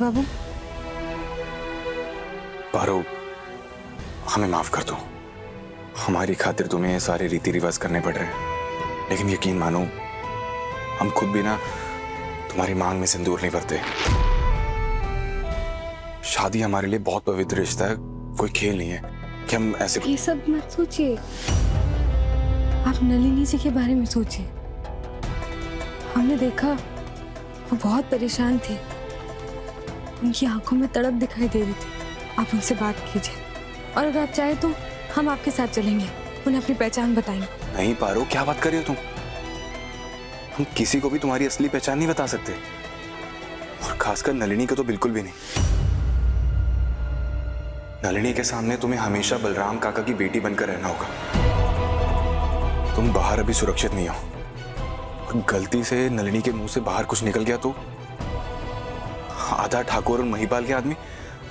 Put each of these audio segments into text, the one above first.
बाबू? पारो, हमें माफ कर दो। हमारी खातिर तुम्हें ये सारे रीति रिवाज करने पड़ रहे हैं, लेकिन यकीन मानो हम खुद भी ना तुम्हारी मांग में सिंदूर नहीं भरते। शादी हमारे लिए बहुत पवित्र रिश्ता है, कोई खेल नहीं है कि हम ऐसे। ये सब मत सोचिए, आप नलिनी जी के बारे में सोचिए। हमने देखा वो बहुत परेशान थी, उनकी आंखों में तड़प दिखाई दे रही थी। आप उनसे बात कीजिए, और अगर आप चाहे तो हम आपके साथ चलेंगे, उन्हें अपनी पहचान बताएंगे। नहीं पारो, क्या बात कर रही हो तुम? हम किसी को भी तुम्हारी असली पहचान नहीं बता सकते, और खासकर नलिनी को तो बिल्कुल भी नहीं। नलिनी के सामने तुम्हें हमेशा बलराम काका की बेटी बनकर रहना होगा। तुम बाहर अभी सुरक्षित नहीं हो, और गलती से नलिनी के मुंह से बाहर कुछ निकल गया तो आधा ठाकुर और महिपाल के आदमी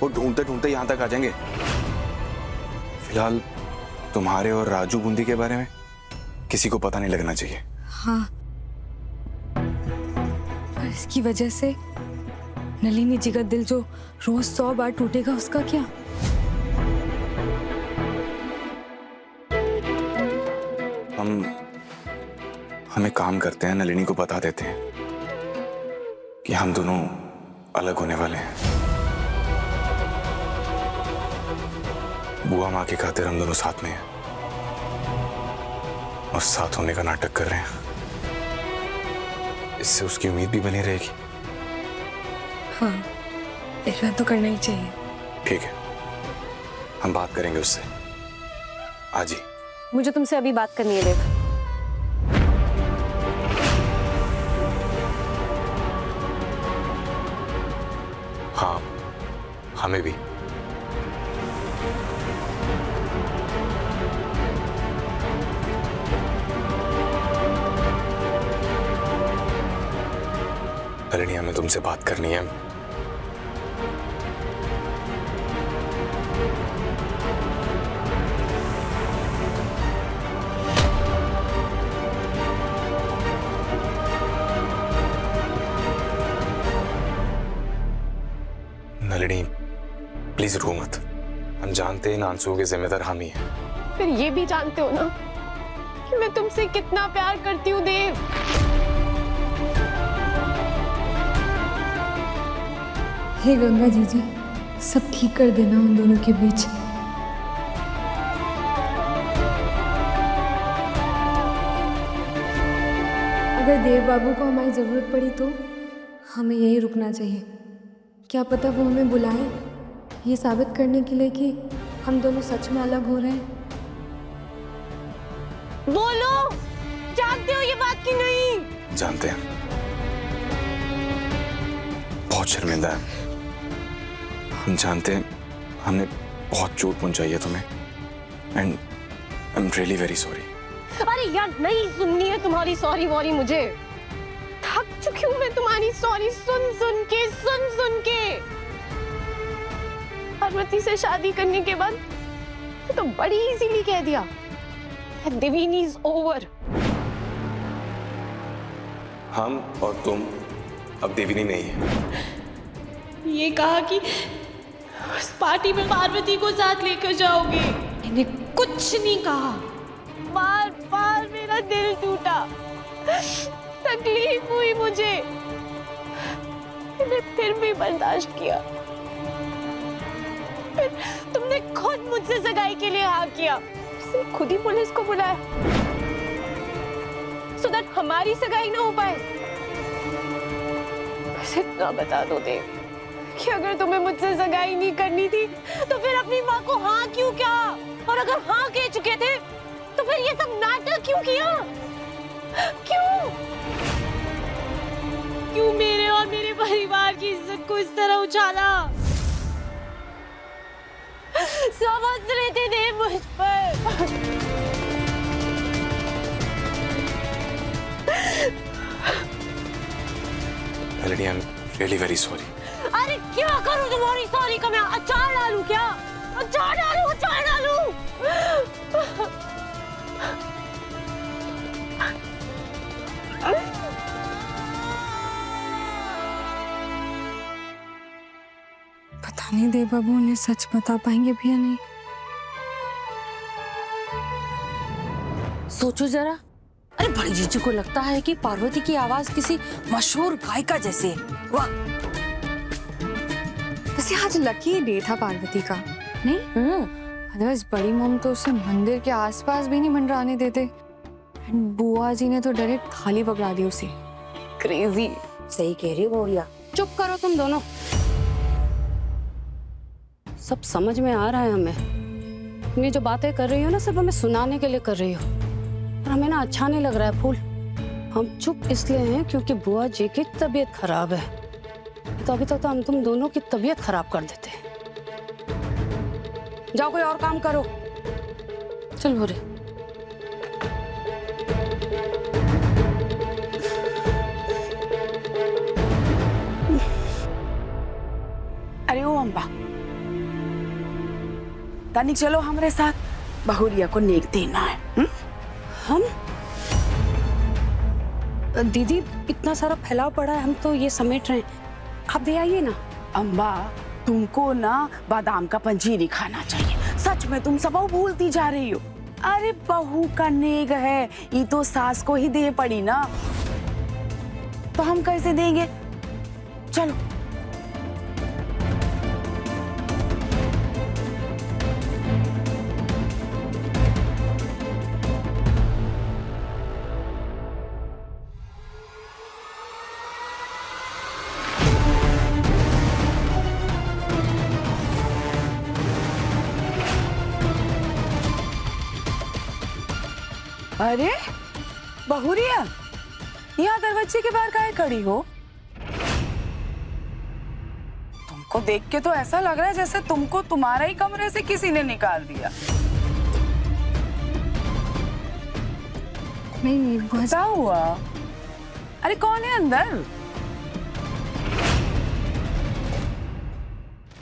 वो ढूंढते ढूंढते यहां तक आ जाएंगे। फिलहाल तुम्हारे और राजू बूंदी के बारे में किसी को पता नहीं लगना चाहिए। हाँ, पर इसकी वजह से नलिनी जी का दिल जो रोज 100 बार टूटेगा, उसका क्या? हम एक काम करते हैं, नलिनी को बता देते हैं कि हम दोनों अलग होने वाले हैं। बुआ माँ की खातिर हम दोनों साथ में हैं और साथ होने का नाटक कर रहे हैं। इससे उसकी उम्मीद भी बनी रहेगी। हाँ, इतना तो करना ही चाहिए। ठीक है, हम बात करेंगे उससे आज ही। मुझे तुमसे अभी बात करनी है देव। हाँ, हमें भी। नलिनी, हमें तुमसे बात करनी है। नलिनी, प्लीज रो मत। हम जानते हैं इन आंसुओं के जिम्मेदार हम ही हैं। फिर ये भी जानते हो ना कि मैं तुमसे कितना प्यार करती हूँ देव। हे गंगा जी, सब ठीक कर देना उन दोनों के बीच। अगर देव बाबू को हमारी जरूरत पड़ी तो हमें यहीं रुकना चाहिए। क्या पता वो हमें बुलाएं, ये साबित करने के लिए कि हम दोनों सच में अलग हो रहे हैं। बोलो, जानते हो ये बात कि नहीं? जानते हैं, बहुत शर्मिंदा है। हम जानते हैं हमने बहुत चोट पहुंचाई है तुम्हें, and I am really very sorry. अरे यार, नहीं सुननी है तुम्हारी सॉरी वॉरी। मुझे थक चुकी हूँ मैं तुम्हारी सॉरी सुन सुन के। पार्वती से शादी करने के बाद तो बड़ी इजीली कह दिया देविनी इज ओवर। हम और तुम अब देविनी नहीं है। ये कहा कि उस पार्टी में पार्वती को साथ लेकर जाओगे। मैंने कुछ नहीं कहा। बार बार मेरा दिल टूटा, तकलीफ हुई मुझे, मैंने फिर भी बर्दाश्त किया। फिर तुमने खुद मुझसे सगाई के लिए हाँ किया, खुद ही पुलिस को बुलाया सो दैट हमारी सगाई ना हो पाए। बस इतना बता दो देव कि अगर तुम्हें मुझसे सगाई नहीं करनी थी तो फिर अपनी माँ को हाँ क्यों किया, और अगर हाँ कह चुके थे तो फिर ये सब नाटक क्यों किया? क्यों मेरे और मेरे परिवार की इज्जत को इस तरह उछाला? समझ रहे थे देव मुझ पर। Nalini, I am really very sorry. अरे क्या करूं तुम्हारी सॉरी का? मैं अचार डालूं क्या? अचार डालूं? पता नहीं देव बाबू उन्हें सच बता पाएंगे भी या नहीं। सोचो जरा, अरे बड़ी जीजू को लगता है कि पार्वती की आवाज किसी मशहूर गायिका जैसे है। वाह। वैसे आज लकी डे था पार्वती का, नहीं? अदरवाइज बड़ी मम तो उसे मंदिर के आसपास भी नहीं मंडराने देते। एंड बुआ जी ने तो डायरेक्ट थाली पकड़ा दी उसे। क्रेजी। सही कह रही हो गौरिया। चुप करो तुम दोनों। सब समझ में आ रहा है हमें। ये जो बातें कर रही हो ना, सब हमें सुनाने के लिए कर रही हो, और हमें ना अच्छा नहीं लग रहा है फूल। हम चुप इसलिए हैं क्योंकि बुआ जी की तबीयत खराब है। तो अभी तक तो हम तुम दोनों की तबीयत खराब कर देते हैं। जाओ कोई और काम करो। चल भोरे। अरे ओ अम्बा, तनिक चलो हमारे साथ, बहुरिया को नेक देना है। हम दीदी इतना सारा फैलाव पड़ा है, हम तो ये समेट रहे हैं, आप दे आइए ना। अम्बा, तुमको ना बादाम का पंजीरी खाना चाहिए। सच में तुम सब भूलती जा रही हो। अरे बहू का नेक है, ये तो सास को ही दे पड़ी ना, तो हम कैसे देंगे? चलो। अरे बहुरिया, यहाँ दरवाजे के बाहर काहे खड़ी हो? तुमको देख के तो ऐसा लग रहा है जैसे तुमको तुम्हारा ही कमरे से किसी ने निकाल दिया। नहीं बुआ जी। क्या हुआ? अरे कौन है अंदर?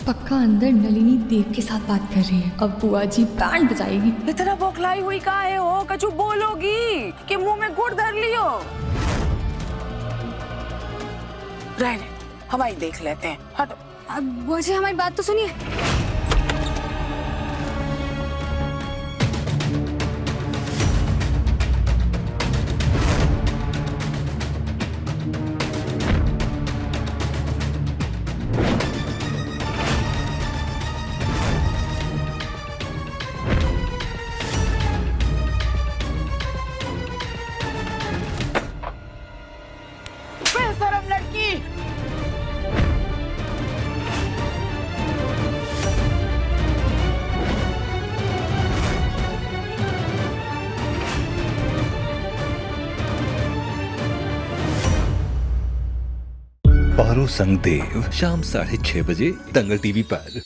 पक्का अंदर नलिनी देव के साथ बात कर रही है। अब बुआ जी बैंड बजाएगी। इतना बौखलाई हुई काहे हो? कछु बोलोगी कि मुंह में गुड़ धर लियो? रहने, हमारी देख लेते हैं। हटो। अब बुआ जी हमारी बात तो सुनिए। बेशरम लड़की। पारो संग देव शाम 6:30 बजे दंगल टीवी पर।